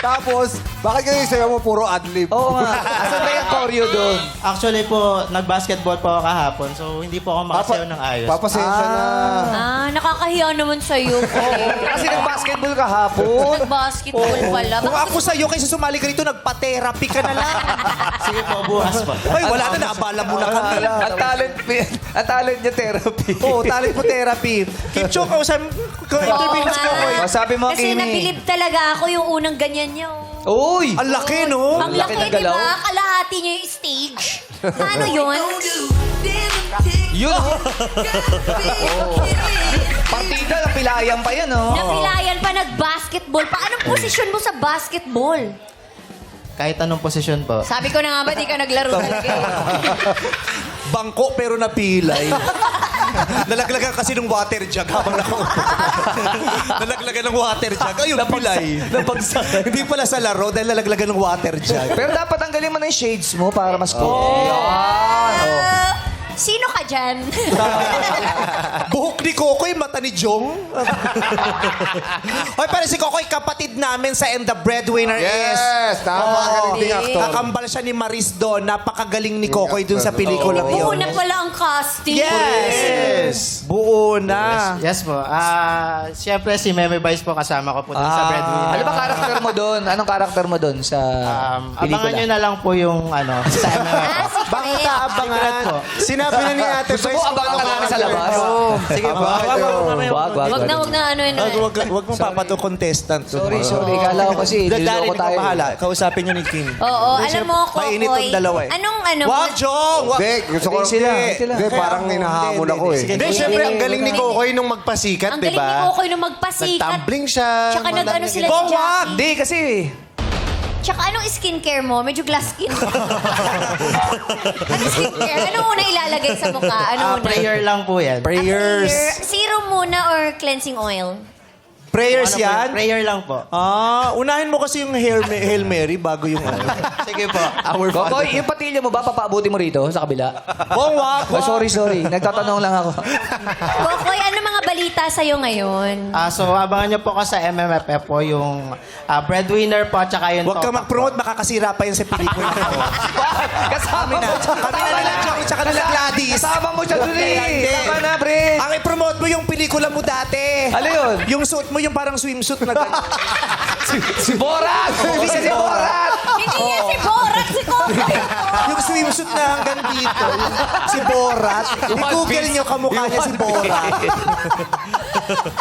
Tapos, bakit kayo sayo mo puro adlib? Oo nga. Asan ba yung choreo doon? Actually po, nag-basketball po ako kahapon, so hindi po ako makasayaw ng ayos. Papasensya na. Nakakahiya naman sa'yo. Kasi nag-basketball kahapon. Nag-basketball pala. Kung ako sa'yo, kaysa sumali ka rito, nagpa-therapy ka na lang. Sige po, bukas po. Ay, wala na, naabala mo na kami. Ang talent niya therapy. Oo, talent po therapy. Kim Chong, interview na ko. Oh, sabi mo, Kasi Kimi. nabilib talaga ako yung unang ganyan niya. Oh. Uy! Ang laki, no? Ang laki laki, ng di galaw. ba? Kalahati niya yung stage. Paano yun? Yun! Partida, napilayan pa yan, oh. Napilayan pa, nag-basketball pa. Anong posisyon mo sa basketball? Kahit anong posisyon po. Sabi ko na nga ba, di ka naglaro talaga eh. Bangko pero napilay. Nalaglagan kasi ng water jug habang nakaupo. Nalaglagan ng water jug. Ayun, pilay. Hindi pala sa laro dahil nalaglagan ng water jug. Pero dapat tanggalin mo na yung shades mo para mas cool. Sino ka dyan? Buhok ni Kokoy, mata ni Jong. Hoy, para si Kokoy, kapatid namin sa And the Breadwinner is... Yes! Napakagaling ding actor. Kakambal siya ni Maris doon. Napakagaling ni Kokoy dun sa pelikulang Buo yun. na pala ang casting. Yes! Buo na. Yes po. Siyempre si Meme Vice po kasama ko po dun sa Breadwinner. Ano ba karakter mo doon? Anong karakter mo doon sa Abangan nyo na lang po yung sa MMF. Bakit aabangan? po. Sinabi na ni Ate Gusto mo abangan ka namin sa labas? Sige po. Wag na ano yun. Wag mong papato contestant. Sorry. Kala ko kasi Dadali niloloko ka tayo. bahala. Kausapin nyo ni Kim. Oo, alam mo, Mainit Kokoy. ang dalawa eh. Anong Wag, Jong! Hindi, gusto ko Hindi, parang hinahamon ako eh. Sige, Hindi, syempre, ang galing ni Kokoy nung magpasikat, Ang di galing ni ba? Kokoy nung magpasikat. Nagtumbling siya. Tsaka nag-ano sila ni Bong, wag! Jackie. Hindi, kasi... Tsaka anong skincare mo? Medyo glass skin. Anong skincare? Anong una ilalagay sa mukha? Ano una? Prayer lang po yan. Prayers. Serum muna or cleansing oil? Prayers yan? Prayer lang po. Unahin mo kasi yung Hail Mary bago yung ano. Sige po. Kokoy, yung patilya mo ba, papaabuti mo rito sa kabila? Bong, wag! Oh, sorry. Nagtatanong lang ako. Kokoy, ano mga balita sa'yo ngayon? So abangan nyo po ko sa MMFF po yung Breadwinner po at saka yung Huwag ka Topak mag-promote, makakasira pa yan sa pelikula ko. Kasama mo siya. Kami na nila Jong, tsaka nila Gladys. Kasama mo siya dun eh. Hindi. Tama na, Brent. Ang i-promote mo yung pelikula mo dati. Ano yun? Yung suit mo, yung parang swimsuit na gano'n. Si Borat! Hindi siya si Borat! Hindi yan si Borat, si Kokoy. Yung swimsuit na hanggang dito. Si Borat. I-google nyo kamukha niya si Borat.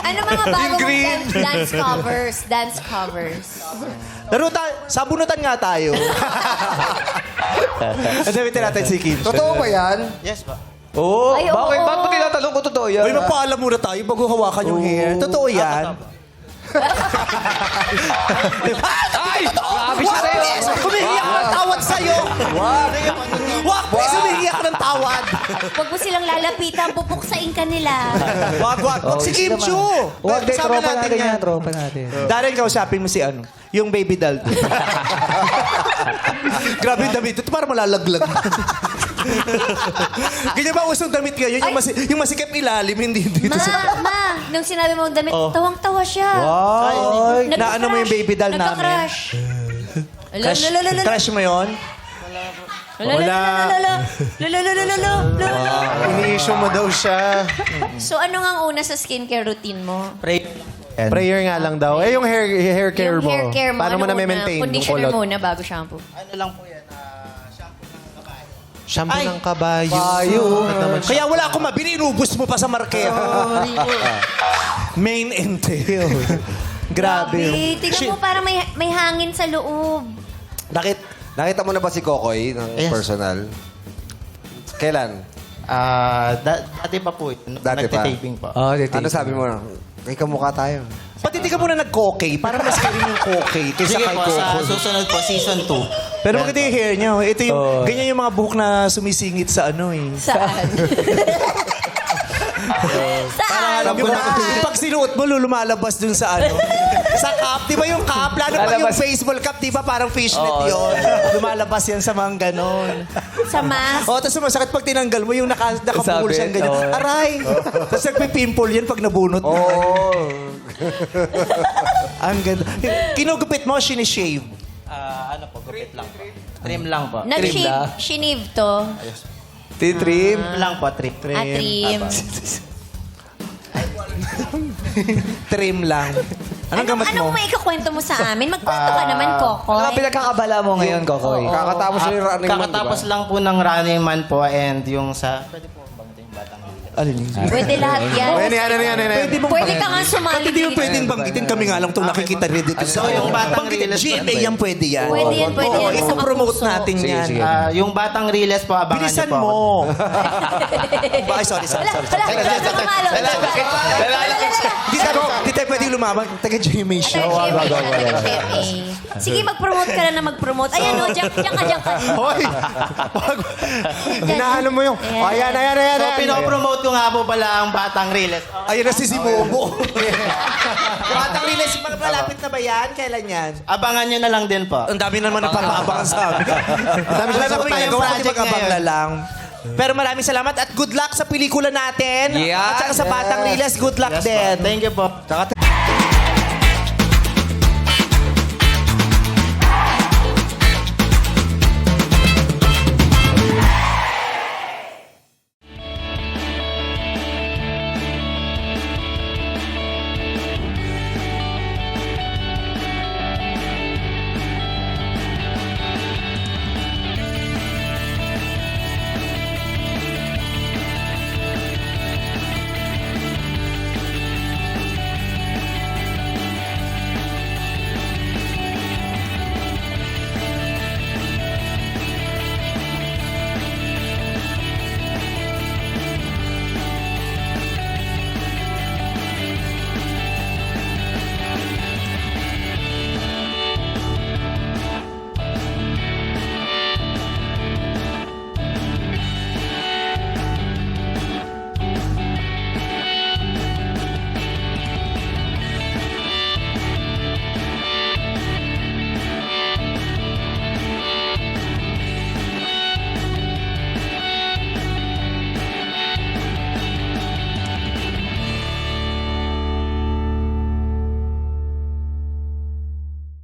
Ano mga bago mong dance covers? Dance covers. Laro tayo. Sabunutan nga tayo. Adawitin natin si Kim. Totoo ba yan? Yes po. Oo. Ay, oo. Bakit? Ba't mo tinatanong ko totoo yan? Uy, magpaalam muna tayo bago hawakan yung hair. Totoo yan. Ay! Grabe siya sa'yo! Humihiyak ka ng tawad sa'yo. Wag, please, humihiyak ka ng tawad. Huwag mo silang lalapitan, pupuksain ka nila. Wag. Wag si Kim Chu. Huwag din, Kasama tropa natin yan. Tropa natin. Darren, kausapin mo si ano, yung baby doll. Grabe yung damit. Ito parang malalaglag. Ganyan ba usong damit ngayon? Yung masikip ilalim, hindi dito sa... Ma, nung sinabi mo damit, tawang-tawa siya. Ay, naano mo yung baby doll namin? Nagka-crush. Crush mo yun? Ini-issue mo daw siya. So, ano nga ang una sa skincare routine mo? Prayer nga lang daw. Eh, yung hair care Yung mo. hair care mo. Paano mo ano na-maintain yung Conditioner kulot? muna bago shampoo. Ano lang po yan? Shampoo Ay. ng kabayo. Kabayo. Kaya wala akong mabili, inubos mo pa sa market. Main and tail. Grabe. Tingnan mo parang may hangin sa loob. Nakita mo na ba si Kokoy ng Yes. personal? Kailan? Dati pa po. Dati pa? Nagtitaping po. Ano sabi mo? May kamukha tayo. Pati di ka muna nag-kokay. Parang mas karin yung kokay kaysa Sige kay po, sa Kokoy. susunod po, season 2. Pero maganda yung hair niya. Ito yung, ganyan yung mga buhok na sumisingit sa ano eh. Saan? Saan? Yung pag sinuot mo, lumalabas dun sa ano. Sa cup, di ba yung cup? Lalo pa yung Lalabas. baseball cup, di ba parang fishnet yun? Lumalabas yan sa mga ganon. Sa mask. O, tapos masakit pag tinanggal mo, yung nakabukol Sabi, siyang ganyan. oo. Aray! Tapos nagpipimple yan pag nabunot mo. Ang ganda. Kinugupit mo, sinishave. Ano po, gupit lang po. Trim lang po. Nag-shinive to. Titrim. Trim lang po, trim. Trim. Trim lang. Anong gamot mo? Anong may ikakwento mo sa amin? Magkwento ka naman, Kokoy. Ano ang pinagkakabala mo ngayon, Kokoy? Kakatapos na yung running man, Kakatapos lang po ng Running Man po and yung sa... Pwede po banggitin yung batang hilit. Alin yun? Pwede lahat yan. Pwede ka nga sumali. Hindi yung pwedeng banggitin. Kami nga lang itong nakikita rin dito. So, yung batang Banggitin. Riles po, GMA yan, pwede yan. Pwede yan, pwede Oo, yan. ipopromote Sa natin Sige, yan. sige. Yung batang Riles po, abangan Bilisan niyo po. mo. Ay, sorry. Wala, Hindi tayo pwedeng lumabang. Taga GMA show. Sige, mag-promote ka na mag-promote. Ayan o, diyan ka. Hoy! Hinaano mo yung... Ayan. Oh, ayan. So, pinopromote ko nga po pala ang batang Riles. Ayun na si Bobo. Batang Riles, malapit na ba yan? Kailan yan? Abangan nyo na lang din po. Ang dami naman nagpapaabangan sa amin. Dami Wala na po tayo. yung Gawa project mag-abang ngayon. na lang. Pero maraming salamat at good luck sa pelikula natin. Yes. At saka sa Batang Riles, good luck din. Thank you po.